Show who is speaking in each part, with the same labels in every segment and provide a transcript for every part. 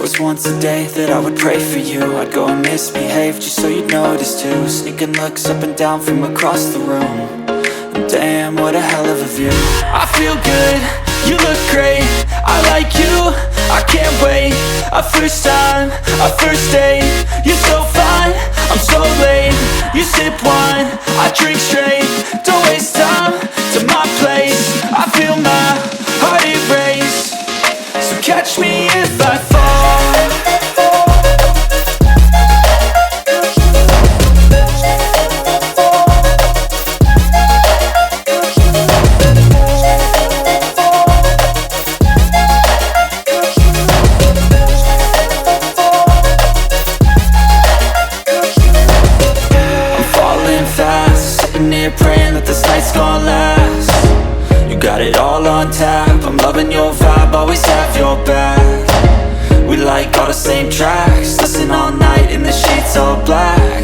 Speaker 1: was once a day that I would pray for you. I'd go and misbehave just so you'd notice too. Sneaking looks up and down from across the room. And damn, what a hell of a view. I feel good, you look great, I like you, I can't wait. A first time, a first date, you're so fine, I'm so late. You sip wine, I drink straight, don't waste time to my place. I feel my heart erase, so catch me if I fall. Praying that this night's gonna last. You got it all on tap, I'm loving your vibe, always have your back. We like all the same tracks, listen all night in the sheets all black.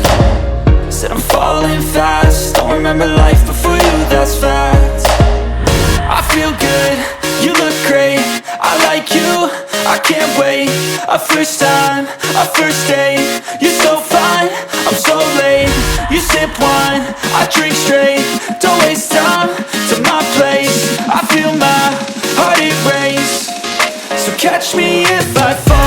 Speaker 1: Said I'm falling fast, don't remember life before you, that's fact. I feel good, you look great, I like you, I can't wait. A first time, a first date, you're so fine, I'm so late. You sip wine, I drink straight, don't waste time to my place. I feel my heart erase, so catch me if I fall.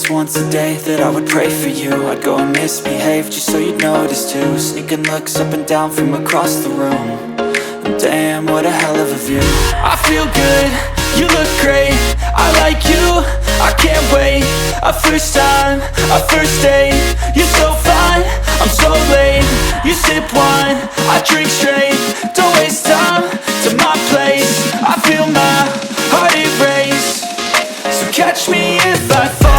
Speaker 1: just once a day that I would pray for you. I'd go and misbehave just so you'd notice too. Sneaking looks up and down from across the room. And damn, what a hell of a view. I feel good, you look great, I like you, I can't wait. A first time, a first date. You're so fine, I'm so late. You sip wine, I drink straight. Don't waste time to my place. I feel my heart erase. So catch me if I fall.